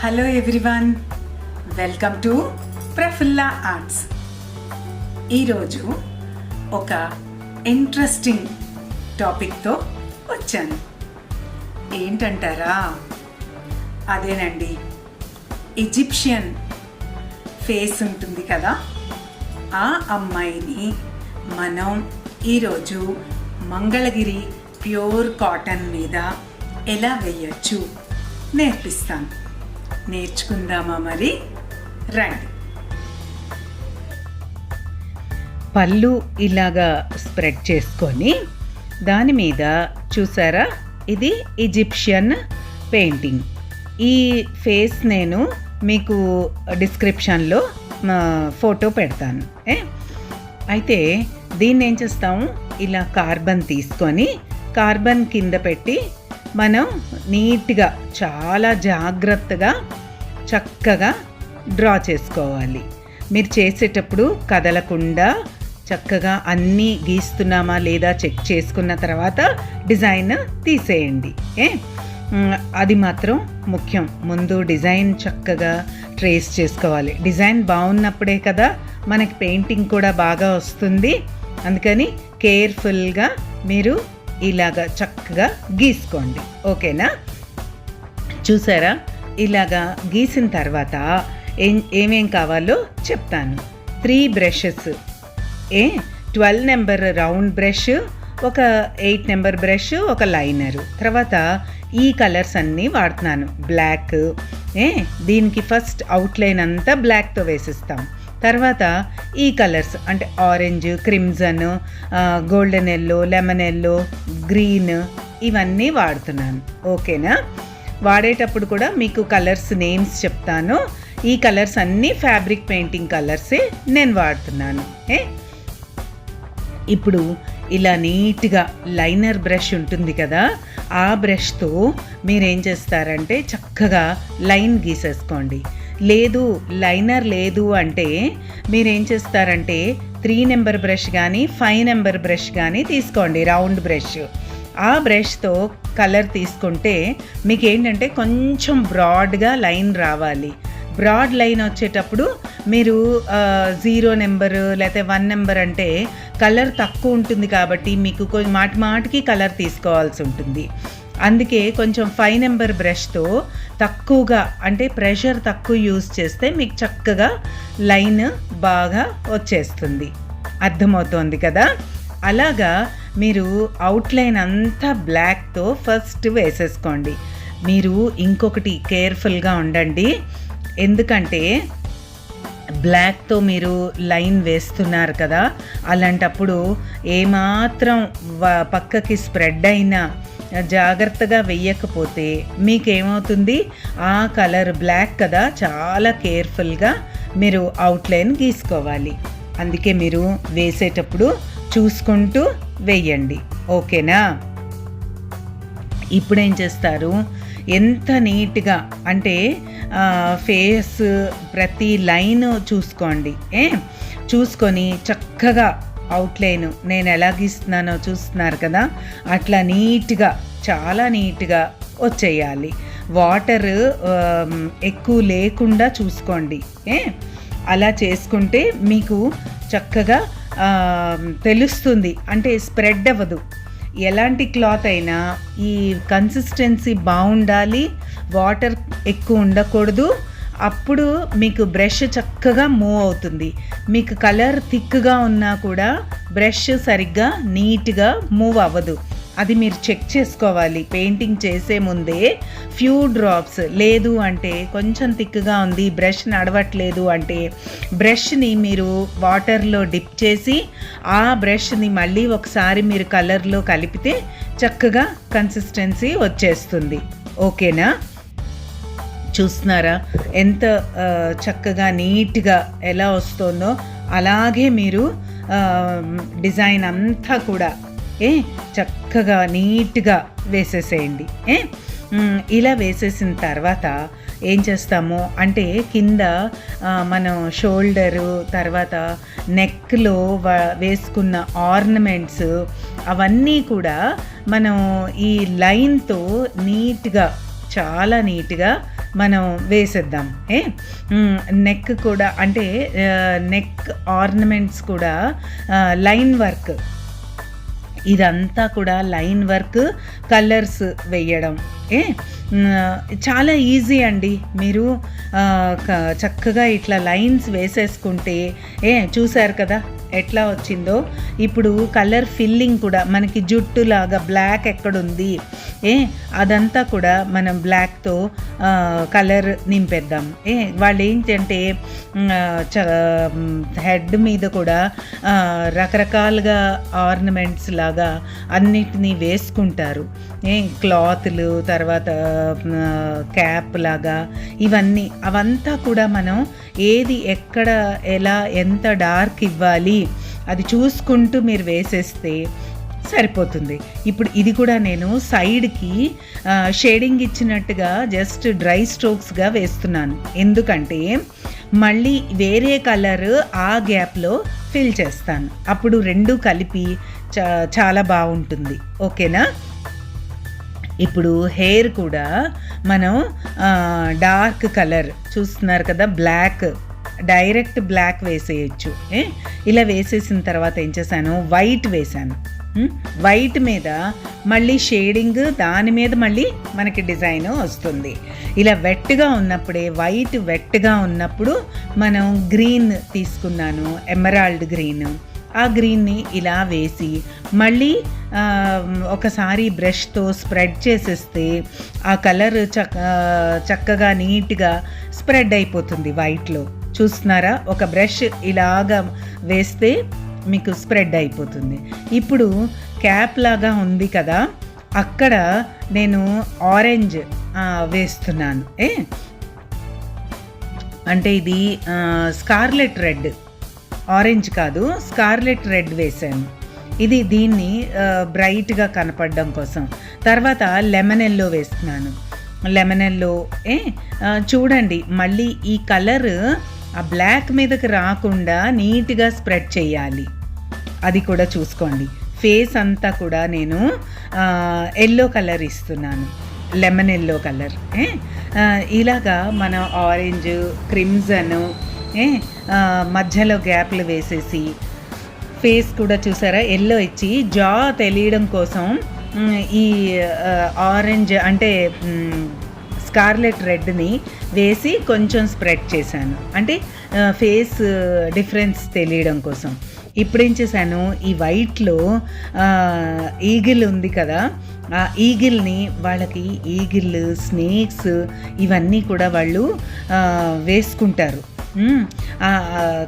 Hello everyone, welcome to Prafulla arts. ఈరోజు ఒక interesting టాపిక్తో వచ్చాను. ఏంటంటారా? అదేనండి, ఈజిప్షియన్ ఫేస్ ఉంటుంది కదా, ఆ అమ్మాయిని మనం ఈరోజు మంగళగిరి ప్యూర్ కాటన్ మీద ఎలా వేయచ్చు నేర్పిస్తాను. నేర్చుకుందామా మరి? రండి. పళ్ళు ఇలాగా స్ప్రెడ్ చేసుకొని దాని మీద చూసారా, ఇది ఈజిప్షియన్ పెయింటింగ్. ఈ ఫేస్ నేను మీకు డిస్క్రిప్షన్లో ఫోటో పెడతాను. అయితే దీన్ని ఏం చేస్తాము, ఇలా కార్బన్ తీసుకొని కార్బన్ కింద పెట్టి మనం నీట్గా చాలా జాగ్రత్తగా చక్కగా డ్రా చేసుకోవాలి. మీరు చేసేటప్పుడు కదలకుండా చక్కగా అన్నీ గీస్తున్నామా లేదా చెక్ చేసుకున్న తర్వాత డిజైన్ తీసేయండి. అది మాత్రం ముఖ్యం. ముందు డిజైన్ చక్కగా ట్రేస్ చేసుకోవాలి. డిజైన్ బాగున్నప్పుడే కదా మనకి పెయింటింగ్ కూడా బాగా వస్తుంది. అందుకని కేర్ఫుల్గా మీరు ఇలాగా చక్కగా గీసుకోండి. ఓకేనా? చూసారా, ఇలాగా గీసిన తర్వాత ఏమేం కావాలో చెప్తాను. 3 బ్రషెస్, 12 నెంబర్ రౌండ్ బ్రష్, ఒక 8 నెంబర్ బ్రష్, ఒక లైనరు. తర్వాత ఈ కలర్స్ అన్నీ వాడుతున్నాను. బ్లాక్, దీనికి ఫస్ట్ అవుట్లైన్ అంతా బ్లాక్తో వేసిస్తాం. తర్వాత ఈ కలర్స్ అంటే orange, crimson, golden yellow, lemon yellow, green, ఇవన్నీ వాడుతున్నాను. ఓకేనా? వాడేటప్పుడు కూడా మీకు కలర్స్ నేమ్స్ చెప్తాను. ఈ కలర్స్ అన్నీ ఫ్యాబ్రిక్ పెయింటింగ్ కలర్సే నేను వాడుతున్నాను. ఇప్పుడు ఇలా నీట్గా లైనర్ బ్రష్ ఉంటుంది కదా, ఆ బ్రష్తో మీరేం చేస్తారంటే చక్కగా లైన్ గీసేసుకోండి. లేదు, లైనర్ లేదు అంటే మీరేం చేస్తారంటే 3 నెంబర్ బ్రష్ కానీ 5 నెంబర్ బ్రష్ కానీ తీసుకోండి, రౌండ్ బ్రష్. ఆ బ్రష్తో కలర్ తీసుకుంటే మీకు ఏంటంటే కొంచెం బ్రాడ్గా లైన్ రావాలి. బ్రాడ్ లైన్ వచ్చేటప్పుడు మీరు 0 నెంబరు లేకపోతే 1 నెంబర్ అంటే కలర్ తక్కువ ఉంటుంది కాబట్టి మీకు మాటికి కలర్ తీసుకోవాల్సి ఉంటుంది. అందుకే కొంచెం 5 నెంబర్ బ్రష్తో తక్కువగా అంటే ప్రెషర్ తక్కువ యూజ్ చేస్తే మీకు చక్కగా లైన్ బాగా వచ్చేస్తుంది. అర్థమవుతోంది కదా? అలాగా మీరు అవుట్లైన్ అంతా బ్లాక్తో ఫస్ట్ వేసేసుకోండి. మీరు ఇంకొకటి కేర్ఫుల్గా ఉండండి, ఎందుకంటే బ్లాక్తో మీరు లైన్ వేస్తున్నారు కదా, అలాంటప్పుడు ఏమాత్రం పక్కకి స్ప్రెడ్ అయినా జాగ్రత్తగా వెయ్యకపోతే మీకేమవుతుంది, ఆ కలర్ బ్లాక్ కదా, చాలా కేర్ఫుల్గా మీరు అవుట్లైన్ గీసుకోవాలి. అందుకే మీరు వేసేటప్పుడు చూసుకుంటూ వెయ్యండి. ఓకేనా? ఇప్పుడేం చేస్తారు, ఎంత నీట్గా అంటే ఫేస్ ప్రతి లైన్ చూసుకోండి. చూసుకొని చక్కగా అవుట్లైన్ నేను ఎలా గీస్తున్నానో చూస్తున్నారు కదా, అట్లా నీట్గా చాలా నీట్గా వచ్చేయాలి. వాటర్ ఎక్కువ లేకుండా చూసుకోండి. అలా చేసుకుంటే మీకు చక్కగా తెలుస్తుంది, అంటే స్ప్రెడ్ అవ్వదు. ఎలాంటి క్లాత్ అయినా ఈ కన్సిస్టెన్సీ బాగుండాలి, వాటర్ ఎక్కువ ఉండకూడదు. అప్పుడు మీకు బ్రష్ చక్కగా మూవ్ అవుతుంది. మీకు కలర్ థిక్గా ఉన్నా కూడా బ్రష్ సరిగ్గా నీట్గా మూవ్ అవ్వదు. అది మీరు చెక్ చేసుకోవాలి పెయింటింగ్ చేసే ముందే. ఫ్యూ డ్రాప్స్ లేదు అంటే కొంచెం థిక్గా ఉంది, బ్రష్ నడవట్లేదు అంటే బ్రష్ని మీరు వాటర్లో డిప్ చేసి ఆ బ్రష్ని మళ్ళీ ఒకసారి మీరు కలర్లో కలిపితే చక్కగా కన్సిస్టెన్సీ వచ్చేస్తుంది. ఓకేనా? చూస్తున్నారా ఎంత చక్కగా నీట్గా ఎలా వస్తుందో? అలాగే మీరు డిజైన్ అంతా కూడా చక్కగా నీట్గా వేసేసేయండి. ఇలా వేసేసిన తర్వాత ఏం చేస్తాము అంటే కింద మనం షోల్డరు, తర్వాత నెక్లో వేసుకున్న ఆర్నమెంట్స్ అవన్నీ కూడా మనం ఈ లైన్తో నీట్గా చాలా నీట్గా మనం వేసేద్దాం. నెక్ కూడా అంటే నెక్ ఆర్నమెంట్స్ కూడా లైన్ వర్క్, ఇదంతా కూడా లైన్ వర్క్, కలర్స్ వేయడం చాలా ఈజీ అండి. మీరు చక్కగా ఇట్లా లైన్స్ వేసేసుకుంటే చూసారు కదా ఎట్లా వచ్చిందో. ఇప్పుడు కలర్ ఫిల్లింగ్ కూడా మనకి జుట్టులాగా బ్లాక్ ఎక్కడుంది అదంతా కూడా మనం బ్లాక్తో కలర్ నింపేద్దాం. వాళ్ళు ఏంటంటే హెడ్ మీద కూడా రకరకాలుగా ఆర్నమెంట్స్ లాగా అన్నిటినీ వేసుకుంటారు. క్లాత్లు, తర్వాత క్యాప్ లాగా ఇవన్నీ, అవంతా కూడా మనం ఏది ఎక్కడ ఎలా ఎంత డార్క్ ఇవ్వాలి అది చూసుకుంటూ మీరు వేసేస్తే సరిపోతుంది. ఇప్పుడు ఇది కూడా నేను సైడ్కి షేడింగ్ ఇచ్చినట్టుగా జస్ట్ డ్రై స్ట్రోక్స్గా వేస్తున్నాను. ఎందుకంటే మళ్ళీ వేరే కలర్ ఆ గ్యాప్లో ఫిల్ చేస్తాను. అప్పుడు రెండు కలిపి చాలా బాగుంటుంది. ఓకేనా? ఇప్పుడు హెయిర్ కూడా మనం డార్క్ కలర్ చూస్తున్నారు కదా, బ్లాక్, డైరెక్ట్ బ్లాక్ వేసేయచ్చు. ఇలా వేసేసిన తర్వాత ఏం చేశాను, వైట్ వేశాను. వైట్ మీద మళ్ళీ షేడింగ్, దాని మీద మళ్ళీ మనకి డిజైన్ వస్తుంది. ఇలా వెట్గా ఉన్నప్పుడే, వైట్ వెట్గా ఉన్నప్పుడు మనం గ్రీన్ తీసుకున్నాను, ఎమరాల్డ్ గ్రీన్. ఆ గ్రీన్ని ఇలా వేసి మళ్ళీ ఒకసారి బ్రష్తో స్ప్రెడ్ చేసేస్తే ఆ కలర్ చక్కగా నీట్గా స్ప్రెడ్ అయిపోతుంది వైట్లో. చూస్తున్నారా? ఒక బ్రష్ ఇలాగా వేస్తే మీకు స్ప్రెడ్ అయిపోతుంది. ఇప్పుడు క్యాప్ లాగా ఉంది కదా, అక్కడ నేను ఆరెంజ్ వేస్తున్నాను. అంటే ఇది స్కార్లెట్ రెడ్, ఆరెంజ్ కాదు, స్కార్లెట్ రెడ్ వేసాను. ఇది దీన్ని బ్రైట్గా కనపడడం కోసం. తర్వాత లెమన్ ఎల్లో వేస్తున్నాను. లెమన్ ఎల్లో చూడండి, మళ్ళీ ఈ కలర్ ఆ బ్లాక్ మీదకి రాకుండా నీట్గా స్ప్రెడ్ చేయాలి. అది కూడా చూసుకోండి. ఫేస్ అంతా కూడా నేను ఎల్లో కలర్ ఇస్తున్నాను, లెమన్ ఎల్లో కలర్. ఇలాగా మన ఆరెంజ్, క్రిమ్జన్ మధ్యలో గ్యాప్లు వేసేసి ఫేస్ కూడా చూసారా ఎల్లో ఇచ్చి జా తెలియడం కోసం ఈ ఆరెంజ్ అంటే స్కార్లెట్ రెడ్ని వేసి కొంచెం స్ప్రెడ్ చేశాను, అంటే ఫేస్ డిఫరెన్స్ తెలియడం కోసం. ఇప్పుడేం చేశాను, ఈ వైట్లో ఈగిల్ ఉంది కదా, ఆ ఈగిల్ని వాళ్ళకి ఈగిల్, స్నేక్స్ ఇవన్నీ కూడా వాళ్ళు వేసుకుంటారు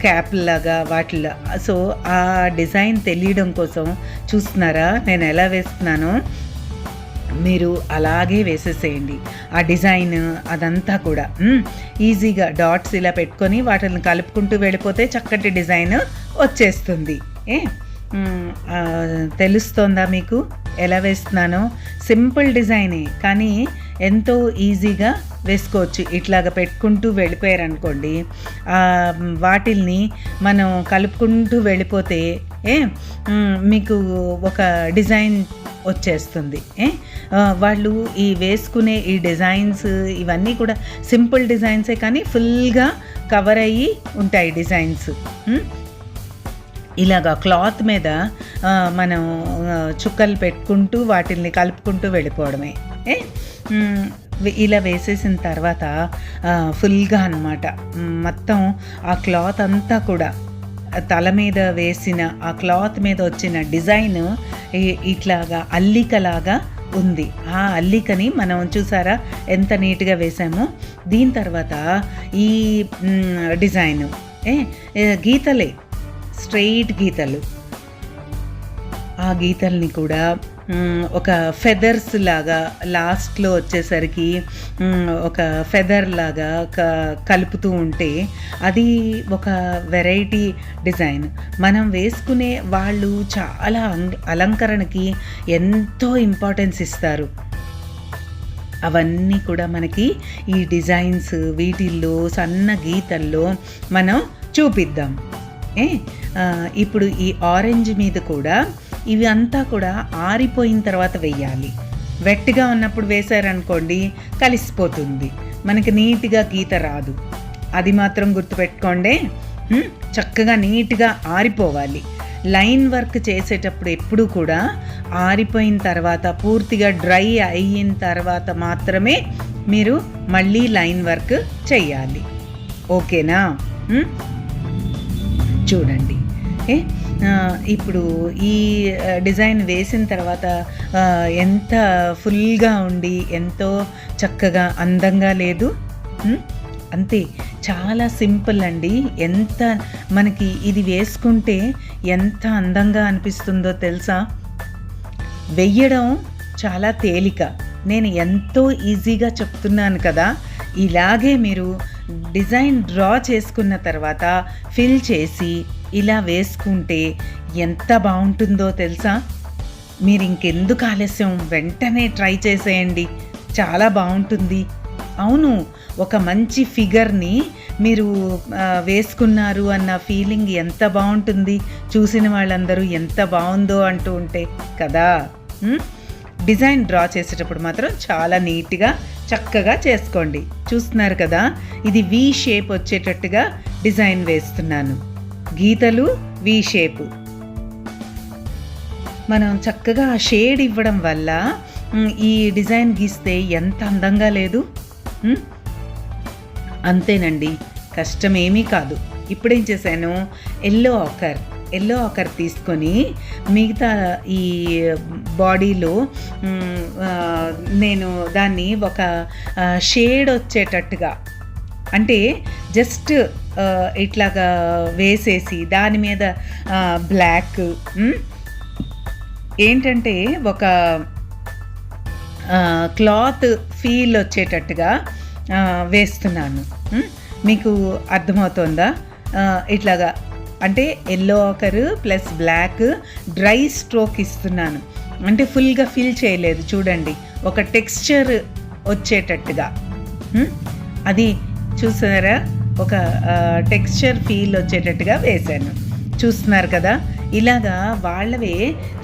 క్యాప్ లాగా వాటిలో. సో ఆ డిజైన్ తెలియడం కోసం చూస్తున్నారా నేను ఎలా వేస్తున్నానో, మీరు అలాగే వేసేసేయండి. ఆ డిజైన్ అదంతా కూడా ఈజీగా డాట్స్ ఇలా పెట్టుకొని వాటిని కలుపుకుంటూ వెళ్ళిపోతే చక్కటి డిజైన్ వచ్చేస్తుంది. తెలుస్తోందా మీకు ఎలా వేస్తున్నానో? సింపుల్ డిజైనే కానీ ఎంతో ఈజీగా వేసుకోవచ్చు. ఇట్లాగా పెట్టుకుంటూ వెళ్ళిపోయారనుకోండి, వాటిల్ని మనం కలుపుకుంటూ వెళ్ళిపోతే మీకు ఒక డిజైన్ వచ్చేస్తుంది. వాళ్ళు ఈ వేసుకునే ఈ డిజైన్స్ ఇవన్నీ కూడా సింపుల్ డిజైన్సే కానీ ఫుల్గా కవర్ అయ్యి ఉంటాయి డిజైన్స్. ఇలాగా క్లాత్ మీద మనం చుక్కలు పెట్టుకుంటూ వాటిల్ని కలుపుకుంటూ వెళ్ళిపోవడమే. ఇలా వేసేసిన తర్వాత ఫుల్గా అన్నమాట మొత్తం ఆ క్లాత్ అంతా కూడా తల మీద వేసిన ఆ క్లాత్ మీద వచ్చిన డిజైన్ ఇట్లాగా అల్లికలాగా ఉంది. ఆ అల్లికని మనం చూసారా ఎంత నీట్గా వేసామో. దీని తర్వాత ఈ డిజైను గీతలే, స్ట్రెయిట్ గీతలు, ఆ గీతల్ని కూడా ఒక ఫెదర్స్ లాగా లాస్ట్లో వచ్చేసరికి ఒక ఫెదర్ లాగా కలుపుతూ ఉంటే అది ఒక వెరైటీ డిజైన్. మనం వేసుకునే వాళ్ళు చాలా అలంకరణకి ఎంతో ఇంపార్టెన్స్ ఇస్తారు. అవన్నీ కూడా మనకి ఈ డిజైన్స్ వీటిల్లో సన్న గీతల్లో మనం చూపిద్దాం. ఇప్పుడు ఈ ఆరెంజ్ మీద కూడా ఇవి అంతా కూడా ఆరిపోయిన తర్వాత వేయాలి. వెట్గా ఉన్నప్పుడు వేసారనుకోండి కలిసిపోతుంది. మనకి నీట్గా గీత రాదు. అది మాత్రం గుర్తుపెట్టుకోండి. చక్కగా నీట్గా ఆరిపోవాలి. లైన్ వర్క్ చేసేటప్పుడు ఎప్పుడు కూడా ఆరిపోయిన తర్వాత, పూర్తిగా డ్రై అయిన తర్వాత మాత్రమే మీరు మళ్ళీ లైన్ వర్క్ చేయాలి. ఓకేనా? చూడండి, ఇప్పుడు ఈ డిజైన్ వేసిన తర్వాత ఎంత ఫుల్గా ఉండి ఎంతో చక్కగా అందంగా లేదు? అంతే, చాలా సింపుల్ అండి. ఎంత మనకి ఇది వేసుకుంటే ఎంత అందంగా అనిపిస్తుందో తెలుసా? వెయ్యడం చాలా తేలిక. నేను ఎంతో ఈజీగా చెప్తున్నాను కదా. ఇలాగే మీరు డిజైన్ డ్రా చేసుకున్న తర్వాత ఫిల్ చేసి ఇలా వేసుకుంటే ఎంత బాగుంటుందో తెలుసా? మీరు ఇంకెందుకు ఆలస్యం, వెంటనే ట్రై చేసేయండి, చాలా బాగుంటుంది. అవును, ఒక మంచి ఫిగర్ని మీరు వేసుకున్నారు అన్న ఫీలింగ్ ఎంత బాగుంటుంది. చూసిన వాళ్ళందరూ ఎంత బాగుందో అంటూ ఉంటే కదా. డిజైన్ డ్రా చేసేటప్పుడు మాత్రం చాలా నీట్గా చక్కగా చేసుకోండి. చూస్తున్నారు కదా, ఇది వి షేప్ వచ్చేటట్టుగా డిజైన్ వేస్తున్నాను. గీతలు వి షేపు. మనం చక్కగా షేడ్ ఇవ్వడం వల్ల ఈ డిజైన్ గీస్తే ఎంత అందంగా లేదు? అంతేనండి, కష్టమేమీ కాదు. ఇప్పుడేం చేశాను, ఎల్లో ఆకర్ తీసుకొని మిగతా ఈ బాడీలో నేను దాన్ని ఒక షేడ్ వచ్చేటట్టుగా, అంటే జస్ట్ ఇట్లాగా వేసేసి దాని మీద బ్లాక్, ఏంటంటే ఒక క్లాత్ ఫీల్ వచ్చేటట్టుగా వేస్తున్నాను. మీకు అర్థమవుతుందా? ఇట్లాగా, అంటే yellow ochre plus black dry stroke ఇస్తున్నాను. అంటే ఫుల్గా ఫిల్ చేయలేదు, చూడండి, ఒక టెక్స్చర్ వచ్చేటట్టుగా. అది చూసారా, ఒక టెక్స్చర్ ఫీల్ వచ్చేటట్టుగా వేశాను. చూస్తున్నారు కదా, ఇలాగా వాళ్ళవే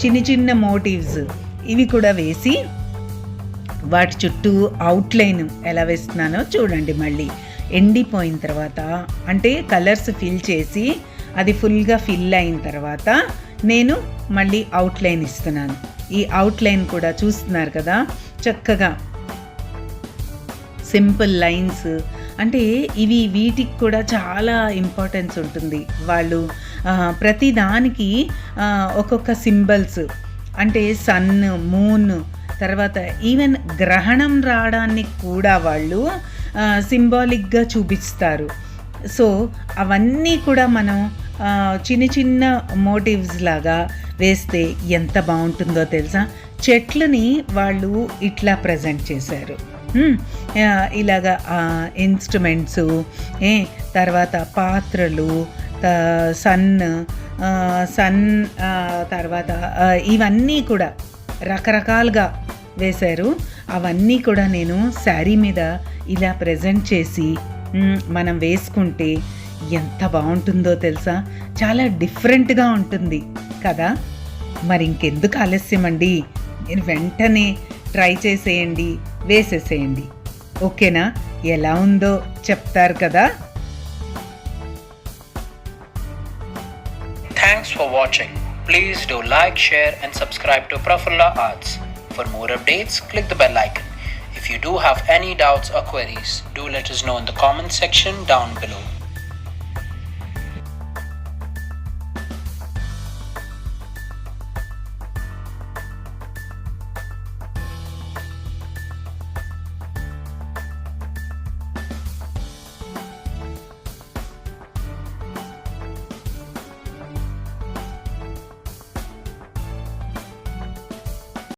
చిన్న చిన్న మోటివ్స్ ఇవి కూడా వేసి వాటి చుట్టూ అవుట్లైన్ ఎలా వేస్తున్నానో చూడండి. మళ్ళీ ఎండిపోయిన తర్వాత, అంటే కలర్స్ ఫిల్ చేసి అది ఫుల్గా ఫిల్ అయిన తర్వాత నేను మళ్ళీ అవుట్లైన్ ఇస్తున్నాను. ఈ అవుట్లైన్ కూడా చూస్తున్నారు కదా, చక్కగా సింపుల్ లైన్స్. అంటే వీటికి కూడా చాలా ఇంపార్టెన్స్ ఉంటుంది. వాళ్ళు ప్రతి దానికి ఒక్కొక్క సింబల్స్, అంటే సన్, మూన్, తర్వాత ఈవెన్ గ్రహణం రావడానికి కూడా వాళ్ళు సింబాలిక్గా చూపిస్తారు. సో అవన్నీ కూడా మనం చిన్న చిన్న మోటివ్స్ లాగా వేస్తే ఎంత బాగుంటుందో తెలుసా? చెట్లని వాళ్ళు ఇట్లా ప్రజెంట్ చేశారు. ఇలాగా ఇన్స్ట్రుమెంట్స్, తర్వాత పాత్రలు, సన్ తర్వాత ఇవన్నీ కూడా రకరకాలుగా వేశారు. అవన్నీ కూడా నేను శారీ మీద ఇలా ప్రజెంట్ చేసి మనం వేసుకుంటే ఎంత బాగుంటుందో తెలుసా? చాలా డిఫరెంట్గా ఉంటుంది కదా. మరి ఇంకెందుకు ఆలస్యం అండి, మీరు వెంటనే ట్రై చేసేయండి, వేసేసేయండి. ఓకేనా? ఎలా ఉందో చెప్తారు కదా. Thanks for watching. Please do like, share and subscribe to Prafulla Arts. For more updates, click the bell icon. If you do have any doubts or queries, do let us know in the comment section down below.